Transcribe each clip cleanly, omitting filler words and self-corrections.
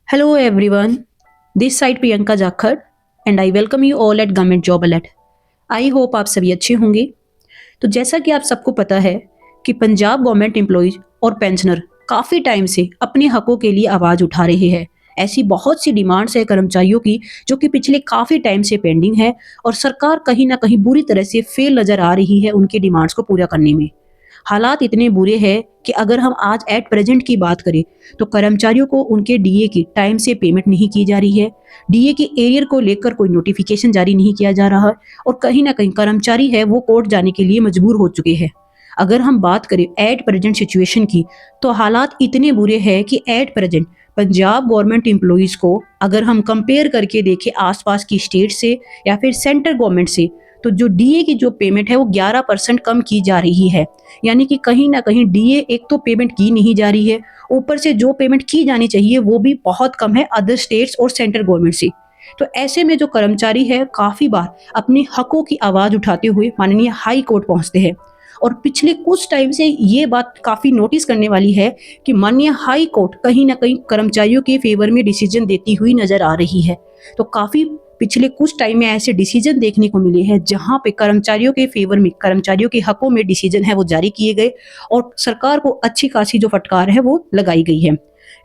Hello everyone, this side Priyanka Jakhar and I welcome you all at government job alert. I hope आप सभी अच्छे होंगे। तो जैसा कि आप सबको पता है कि पंजाब गवर्नमेंट एम्प्लॉयज और पेंशनर काफ़ी टाइम से अपने हकों के लिए आवाज़ उठा रहे हैं। ऐसी बहुत सी डिमांड्स है कर्मचारियों की जो कि पिछले काफ़ी टाइम से पेंडिंग है और सरकार कहीं ना कहीं बुरी तरह से फेल नज़र आ रही है उनकी डिमांड्स को पूरा करने में। हालात इतने बुरे हैं कि अगर हम आज एट प्रेजेंट की बात करें तो कर्मचारियों को उनके डीए की टाइम से पेमेंट नहीं की जा रही है। डीए के एरियर को लेकर कोई नोटिफिकेशन जारी नहीं किया जा रहा है और कहीं ना कहीं कर्मचारी है वो कोर्ट जाने के लिए मजबूर हो चुके हैं। अगर हम बात करें एट प्रेजेंट सिचुएशन की तो हालात इतने बुरे हैं कि at present Punjab government employees को अगर हम कंपेयर करके देखें आसपास की स्टेट से या फिर सेंट्रल गवर्नमेंट से, तो जो डीए की जो पेमेंट है वो 11% कम की जा रही है। यानी कि कहीं ना कहीं डीए एक तो पेमेंट की नहीं जा रही है, ऊपर से जो पेमेंट की जानी चाहिए वो भी बहुत कम है अदर स्टेट्स और सेंट्रल गवर्नमेंट से। तो ऐसे में जो कर्मचारी है काफी बार अपने हकों की आवाज उठाते हुए माननीय हाई कोर्ट पहुंचते हैं। और पिछले कुछ टाइम से ये बात काफी नोटिस करने वाली है कि माननीय हाई कोर्ट कहीं ना कहीं कर्मचारियों के फेवर में डिसीजन देती हुई नजर आ रही है। तो काफी पिछले कुछ टाइम में ऐसे डिसीजन देखने को मिले हैं जहां पे कर्मचारियों के फेवर में, कर्मचारियों के हकों में डिसीजन है वो जारी किए गए और सरकार को अच्छी खासी जो फटकार है वो लगाई गई है।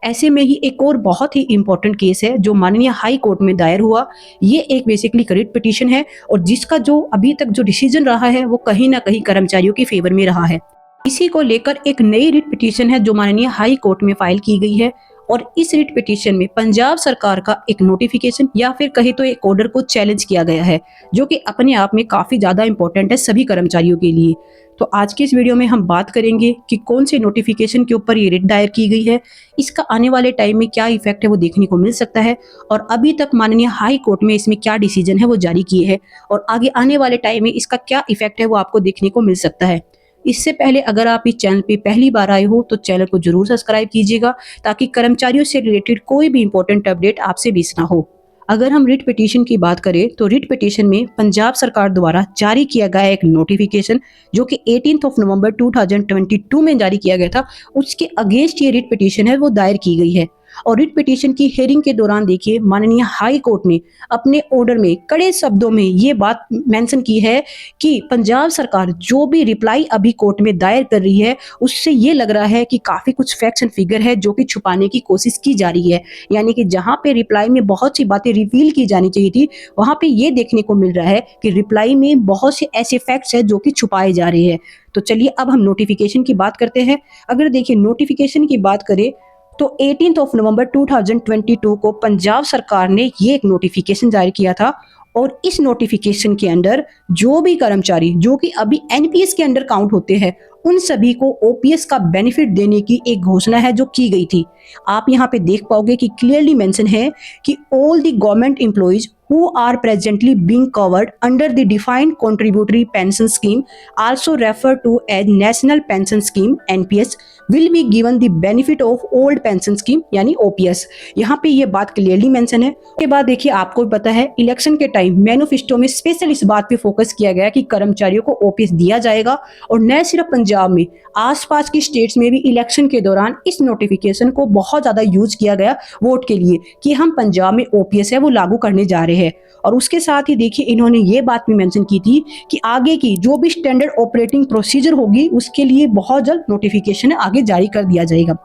ऐसे में ही एक और बहुत ही इंपॉर्टेंट केस है जो माननीय हाई कोर्ट में दायर हुआ। ये एक बेसिकली रिट पिटीशन है और जिसका जो अभी तक जो डिसीजन रहा है वो कहीं ना कहीं कर्मचारियों के फेवर में रहा है। इसी को लेकर एक नई रिट पिटीशन है जो माननीय हाई कोर्ट में फाइल की गई है और इस रिट पिटीशन में पंजाब सरकार का एक नोटिफिकेशन या फिर कहे तो एक ऑर्डर को चैलेंज किया गया है, जो कि अपने आप में काफी ज्यादा इंपॉर्टेंट है सभी कर्मचारियों के लिए। तो आज की इस वीडियो में हम बात करेंगे कि कौन से नोटिफिकेशन के ऊपर ये रिट दायर की गई है, इसका आने वाले टाइम में क्या इफेक्ट है वो देखने को मिल सकता है और अभी तक माननीय हाई कोर्ट में इसमें क्या डिसीजन है वो जारी किए हैं और आगे आने वाले टाइम में इसका क्या इफेक्ट है वो आपको देखने को मिल सकता है। इससे पहले अगर आप इस चैनल पे पहली बार आए हो तो चैनल को जरूर सब्सक्राइब कीजिएगा ताकि कर्मचारियों से रिलेटेड कोई भी इंपॉर्टेंट अपडेट आपसे मिस ना हो। अगर हम रिट पिटीशन की बात करें तो रिट पिटीशन में पंजाब सरकार द्वारा जारी किया गया एक नोटिफिकेशन जो कि 18 नवंबर 2022 में जारी किया गया था, उसके अगेंस्ट ये रिट पिटीशन है वो दायर की गई है। और रिट पिटीशन की हियरिंग के दौरान देखिए माननीय हाई कोर्ट ने अपने ऑर्डर में कड़े शब्दों में ये बात मेंशन की है कि पंजाब सरकार जो भी रिप्लाई अभी कोर्ट में दायर कर रही है उससे ये लग रहा है कि काफी कुछ फैक्ट्स एंड फिगर है जो कि छुपाने की कोशिश की जा रही है। यानी कि जहां पे रिप्लाई में बहुत सी बातें रिवील की जानी चाहिए थी वहां पे ये देखने को मिल रहा है कि रिप्लाई में बहुत से ऐसे फैक्ट्स है जो कि छुपाए जा रहे हैं। तो चलिए अब हम नोटिफिकेशन की बात करते हैं। अगर देखिए नोटिफिकेशन की बात करें तो 18 नवंबर 2022 को पंजाब सरकार ने ये एक नोटिफिकेशन जारी किया था और इस नोटिफिकेशन के अंदर जो भी कर्मचारी जो कि अभी एनपीएस के अंडर काउंट होते हैं उन सभी को ओपीएस का बेनिफिट देने की एक घोषणा है जो की गई थी। आप यहाँ पे देख पाओगे कि क्लियरली मेंशन है कि all the government employees who are presently being covered under the defined contributory pension scheme, also referred to as National Pension Scheme (NPS), will be given the benefit of old pension scheme यानी OPS। यहाँ पे ये बात clearly mention है। उसके बाद देखिए आपको पता है इलेक्शन के टाइम मैनिफेस्टो में स्पेशल इस बात पे फोकस किया गया कि कर्मचारियों को ओपीएस दिया जाएगा और न सिर्फ पंजाब में आसपास की स्टेट्स में भी इलेक्शन के दौरान इस नोटिफिकेशन को बहुत ज्यादा यूज किया गया वोट के लिए कि हम पंजाब में ओपीएस है वो लागू करने जा रहे हैं। और उसके साथ ही देखिए इन्होंने ये बात भी मेंशन की थी कि आगे की जो भी स्टैंडर्ड ऑपरेटिंग प्रोसीजर होगी उसके लिए बहुत जल्द नोटिफिकेशन आगे जारी कर दिया जाएगा।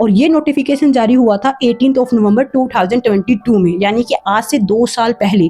और ये नोटिफिकेशन जारी हुआ था 18 नवंबर 2022 में, यानी कि आज से 2 साल पहले।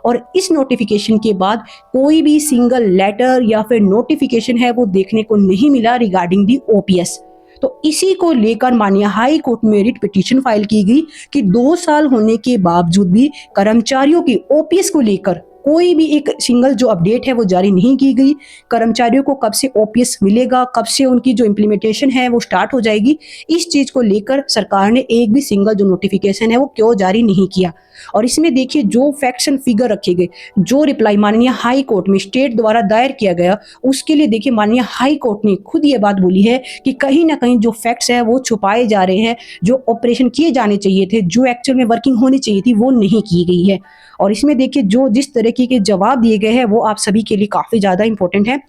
और इस नोटिफिकेशन के बाद कोई भी सिंगल लेटर या फिर नोटिफिकेशन है वो देखने को नहीं मिला रिगार्डिंग दी ओपीएस। तो इसी को लेकर माननीय हाई कोर्ट में रिट पिटीशन फाइल की गई कि 2 साल होने के बावजूद भी कर्मचारियों की ओपीएस को लेकर कोई भी एक सिंगल जो अपडेट है वो जारी नहीं की गई। कर्मचारियों को कब से ओपीएस मिलेगा, कब से उनकी जो इम्प्लीमेंटेशन है वो स्टार्ट हो जाएगी, इस चीज को लेकर सरकार ने एक भी सिंगल जो नोटिफिकेशन है वो क्यों जारी नहीं किया। और इसमें देखिए जो फैक्ट्स एंड फिगर रखे गए, जो रिप्लाई माननीय हाई कोर्ट में स्टेट द्वारा दायर किया गया उसके लिए देखिए माननीय हाई कोर्ट ने खुद ये बात बोली है कि कहीं ना कहीं जो फैक्ट्स है वो छुपाए जा रहे हैं, जो ऑपरेशन किए जाने चाहिए थे, जो एक्चुअल में वर्किंग होनी चाहिए थी वो नहीं की गई है। और इसमें देखिए जो जिस तरीके के जवाब दिए गए हैं वो आप सभी के लिए काफी ज्यादा इंपॉर्टेंट है।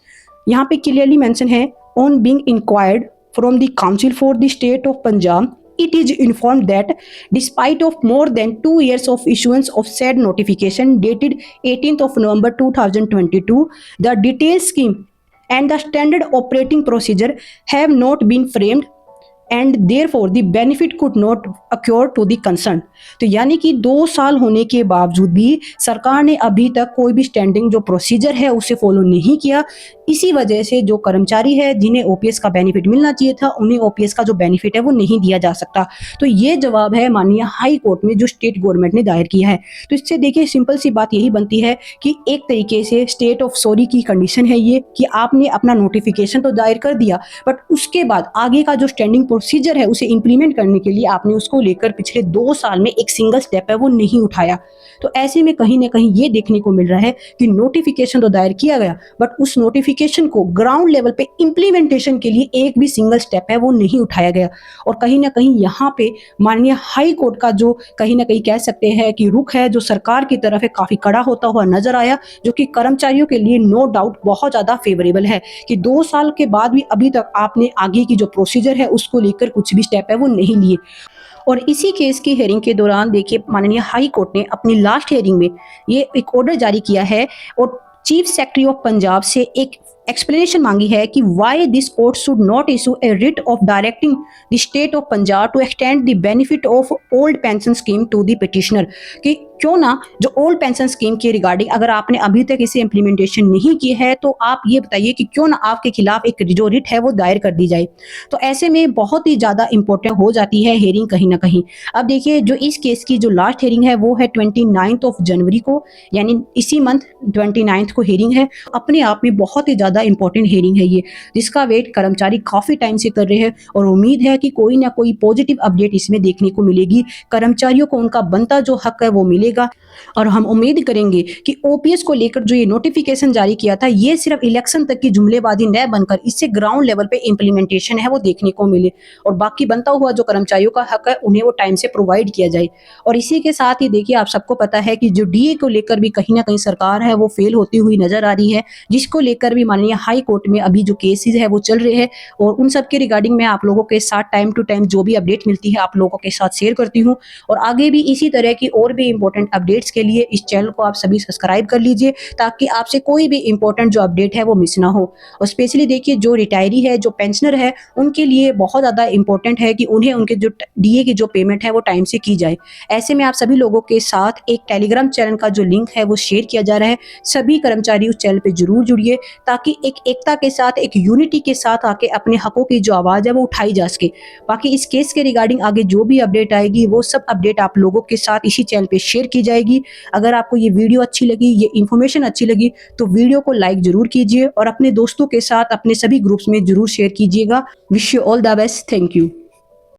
यहाँ पे क्लियरली मेंशन है on being inquired from the Council for the State of Punjab it is informed that despite of more than 2 years of issuance of said notification dated 18th of November 2022, the detailed scheme and the standard operating procedure have not been framed and therefore the benefit could not accrue to the concern. तो यानी कि 2 साल होने के बावजूद भी सरकार ने अभी तक कोई भी स्टैंडिंग जो प्रोसीजर है उसे फॉलो नहीं किया। इसी वजह से जो कर्मचारी है जिन्हें ओपीएस का बेनिफिट मिलना चाहिए था उन्हें ओपीएस का जो बेनिफिट है वो नहीं दिया जा सकता। तो ये जवाब है माननीय हाई कोर्ट में जो स्टेट गवर्नमेंट ने दायर किया है। तो इससे देखिए सिंपल सी बात यही बनती है कि एक तरीके से स्टेट ऑफ सॉरी की कंडीशन है ये कि आपने अपना नोटिफिकेशन तो दायर कर दिया बट उसके बाद आगे का जो स्टैंडिंग प्रोसीजर है उसे इंप्लीमेंट करने के लिए आपने उसको लेकर पिछले 2 साल में एक सिंगल स्टेप है वो नहीं उठाया। तो ऐसे में कहीं ना कहीं ये देखने को मिल रहा है कि नोटिफिकेशन तो दायर किया गया बट उस नोटिफिकेशन को ग्राउंड लेवल पे इंप्लीमेंटेशन के लिए एक भी सिंगल स्टेप है वो नहीं उठाया गया। और कहीं ना कहीं यहाँ पे माननीय हाई कोर्ट का जो कहीं ना कहीं कह सकते हैं कि रुख है जो सरकार की तरफ है काफी कड़ा होता हुआ नजर आया, जो कि कर्मचारियों के लिए नो डाउट बहुत ज्यादा फेवरेबल है कि 2 साल के बाद भी अभी तक आपने आगे की जो प्रोसीजर है उसको लेकर कुछ भी स्टेप है वो नहीं लिए। और इसी केस की हेयरिंग के दौरान देखिए माननीय हाई कोर्ट ने अपनी लास्ट हेयरिंग में ये एक ऑर्डर जारी किया है और चीफ सेक्रेटरी ऑफ पंजाब से एक एक्सप्लेनेशन मांगी है कि why this court should not issue a writ of directing the state of Punjab to extend the benefit of old pension scheme to the petitioner, कि क्यों ना जो ओल्ड पेंशन स्कीम के रिगार्डिंग अगर आपने अभी तक इसे इम्प्लीमेंटेशन नहीं की है तो आप ये बताइए कि क्यों ना आपके खिलाफ एक जो रिट है वो दायर कर दी जाए। तो ऐसे में बहुत ही ज़्यादा इंपॉर्टेंट हो जाती है हेयरिंग कहीं ना कहीं। अब देखिए जो इस केस की जो लास्ट हेयरिंग है वो है 29 ऑफ जनवरी को, यानी इसी मंथ 29 को हेयरिंग है। अपने आप में बहुत ही ज़्यादा इंपॉर्टेंट हेयरिंग है ये, जिसका वेट कर्मचारी काफ़ी टाइम से कर रहे हैं और उम्मीद है कि कोई ना कोई पॉजिटिव अपडेट इसमें देखने को मिलेगी। कर्मचारियों को उनका बनता जो हक है वो मिलेगा और हम उम्मीद करेंगे कि ओपीएस को लेकर जो ये नोटिफिकेशन जारी किया था ये सिर्फ इलेक्शन तक की जुमलेबाजी न बनकर इससे ग्राउंड लेवल पे इंप्लीमेंटेशन है वो देखने को मिले और बाकी बनता हुआ जो कर्मचारियों का हक है उन्हें वो टाइम से प्रोवाइड किया जाए। और इसी के साथ ही देखिए आप सबको पता है कि जो डीए को लेकर भी कहीं ना कहीं सरकार है वो फेल होती हुई नजर आ रही है, जिसको लेकर भी माननीय हाई कोर्ट में अभी जो केसेस है वो चल रहे हैं और उन सब के रिगार्डिंग मैं आप लोगों के साथ टाइम टू टाइम जो भी अपडेट मिलती है आप लोगों के साथ शेयर करती हूँ। और आगे भी इसी तरह की और भी इंपॉर्टेंट अपडेट्स के लिए इस चैनल को आप सभी सब्सक्राइब कर लीजिए ताकि आपसे कोई भी इंपॉर्टेंट जो अपडेट है वो मिस ना हो। और स्पेशली देखिए जो रिटायरी है जो पेंशनर है उनके लिए बहुत ज़्यादा इंपॉर्टेंट है कि उन्हें उनके जो डीए की जो पेमेंट है वो टाइम से की जाए। ऐसे में आप सभी लोगों के साथ एक टेलीग्राम चैनल का जो लिंक है वो शेयर किया जा रहा है, सभी कर्मचारी उस चैनल पर जरूर जुड़िए ताकि एक एकता के साथ एक यूनिटी के साथ आके अपने हकों की जो आवाज़ है वो उठाई जा सके। बाकी इस केस के रिगार्डिंग आगे जो भी अपडेट आएगी वो सब अपडेट आप लोगों के साथ इसी चैनल पे शेयर की जाएगी। अगर आपको ये वीडियो अच्छी लगी, ये इन्फॉर्मेशन अच्छी लगी तो वीडियो को लाइक जरूर कीजिए और अपने दोस्तों के साथ अपने सभी ग्रुप्स में जरूर शेयर कीजिएगा। Wish you all the best. Thank you.